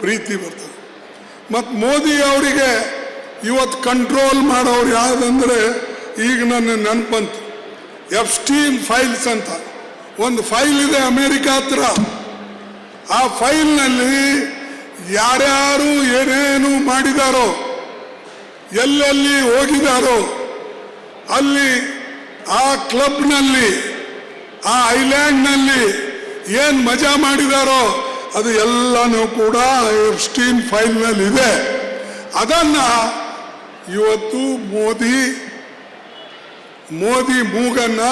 ಪ್ರೀತಿ ಬರ್ತದೆ. ಮತ್ತು ಮೋದಿ ಅವರಿಗೆ ಇವತ್ತು ಕಂಟ್ರೋಲ್ ಮಾಡೋರು ಯಾವುದಂದ್ರೆ, ಈಗ ನನ್ನ ನೆನಪಂತು ಎಫ್ಸ್ಟೀನ್ ಫೈಲ್ಸ್ ಅಂತ ಒಂದು ಫೈಲ್ ಇದೆ ಅಮೇರಿಕಾ ಹತ್ರ. ಆ ಫೈಲ್ನಲ್ಲಿ ಯಾರ್ಯಾರು ಏನೇನು ಮಾಡಿದಾರೋ, ಎಲ್ಲೆಲ್ಲಿ ಹೋಗಿದಾರೋ, ಅಲ್ಲಿ ಆ ಕ್ಲಬ್ನಲ್ಲಿ, ಆ ಐಲ್ಯಾಂಡ್ನಲ್ಲಿ ಏನು ಮಜಾ ಮಾಡಿದಾರೋ ಅದು ಎಲ್ಲನೂ ಕೂಡ ಎಫ್ಸ್ಟೀನ್ ಫೈಲ್ನಲ್ಲಿ ಇದೆ. ಅದನ್ನು ಇವತ್ತು ಮೋದಿ ಮೂಗನ್ನ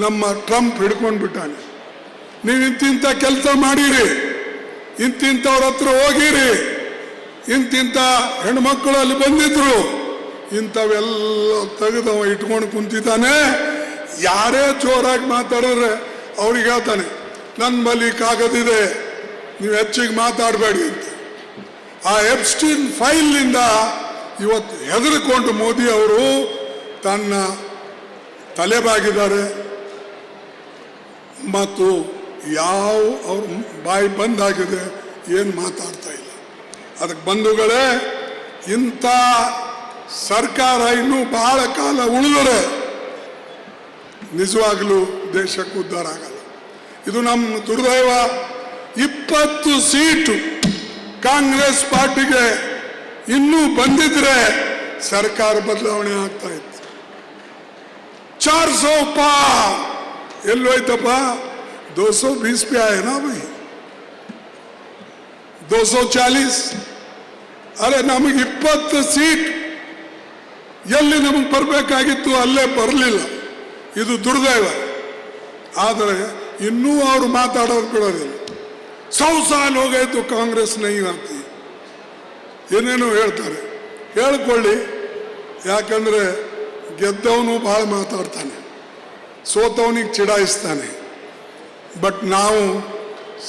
ನಮ್ಮ ಟ್ರಂಪ್ ಹಿಡ್ಕೊಂಡು ಬಿಟ್ಟಾನೆ. ನೀವು ಇಂತಿಂಥ ಕೆಲಸ ಮಾಡಿರಿ, ಇಂತಿಂಥವ್ರ ಹತ್ರ ಹೋಗಿರಿ, ಇಂತಿಂಥ ಹೆಣ್ಮಕ್ಳು ಅಲ್ಲಿ ಬಂದಿದ್ರು, ಇಂಥವೆಲ್ಲ ತೆಗೆದವ ಇಟ್ಕೊಂಡು ಕುಂತಿದ್ದಾನೆ. ಯಾರೇ ಜೋರಾಗಿ ಮಾತಾಡಿದ್ರೆ ಅವ್ರಿಗೆ ಹೇಳ್ತಾನೆ, ನನ್ನ ಬಳಿ ಕಾಗದಿದೆ, ನೀವು ಹೆಚ್ಚಿಗೆ ಮಾತಾಡಬೇಡಿ ಅಂತ. ಆ ಎಪ್ಸ್ಟೀನ್ ಫೈಲ್ನಿಂದ ಇವತ್ತು ಹೆದರಿಕೊಂಡು ಮೋದಿ ಅವರು ತನ್ನ ತಲೆಬಾಗಿದ್ದಾರೆ ಮತ್ತು ಅವ್ರ ಬಾಯಿ ಬಂದಾಗಿದೆ, ಏನು ಮಾತಾಡ್ತಾ ಇಲ್ಲ. ಅದಕ್ಕೆ ಬಂಧುಗಳೇ, ಇಂಥ ಸರ್ಕಾರ ಇನ್ನೂ ಬಹಳ ಕಾಲ ಉಳಿದರೆ ನಿಜವಾಗಲೂ ದೇಶಕ್ಕೆ ಉದ್ಧಾರ ಆಗಲ್ಲ. ಇದು ನಮ್ಮ ದುರ್ದೈವ. 20 ಸೀಟು ಕಾಂಗ್ರೆಸ್ ಪಾರ್ಟಿಗೆ ಇನ್ನೂ ಬಂದಿದ್ರೆ ಸರ್ಕಾರ ಬದಲಾವಣೆ ಆಗ್ತಾ ಇತ್ತು. 400 ಪಾರ್ ಎಲ್ಲೋಯ್ತಪ್ಪ? 220 पे आए ना भाई, 240. ಅರೆ ನಮಗೆ 20 ಸೀಟ್ ಎಲ್ಲಿ ನಮಗೆ ಬರಬೇಕಾಗಿತ್ತು ಅಲ್ಲೇ ಬರಲಿಲ್ಲ. ಇದು ದುರ್ದೈವ. ಆದರೆ ಇನ್ನೂ ಅವರು ಮಾತಾಡೋರು ಬಿಡೋದಿಲ್ಲ. 100 ಸಾಲ ಹೋಗಾಯ್ತು ಕಾಂಗ್ರೆಸ್ ನೈ ಆತಿ, ಏನೇನೋ ಹೇಳ್ತಾರೆ. ಹೇಳ್ಕೊಳ್ಳಿ, ಯಾಕಂದ್ರೆ ಗೆದ್ದವನು ಭಾಳ ಮಾತಾಡ್ತಾನೆ, ಸೋತವನಿಗೆ ಚಿಡಾಯಿಸ್ತಾನೆ. ಬಟ್ ನಾವು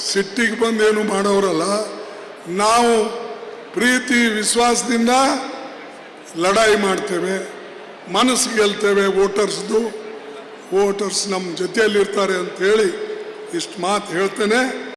ಸಿಟ್ಟಿಗೆ ಬಂದೇನು ಮಾಡೋರಲ್ಲ. ನಾವು ಪ್ರೀತಿ ವಿಶ್ವಾಸದಿಂದ ಲಡಾಯಿ ಮಾಡ್ತೇವೆ, ಮನಸ್ಸು ಗೆಲ್ತೇವೆ. ವೋಟರ್ಸ್ ನಮ್ಮ ಜೊತೆಯಲ್ಲಿರ್ತಾರೆ ಅಂತ ಹೇಳಿ ಇಷ್ಟು ಮಾತು ಹೇಳ್ತೇನೆ.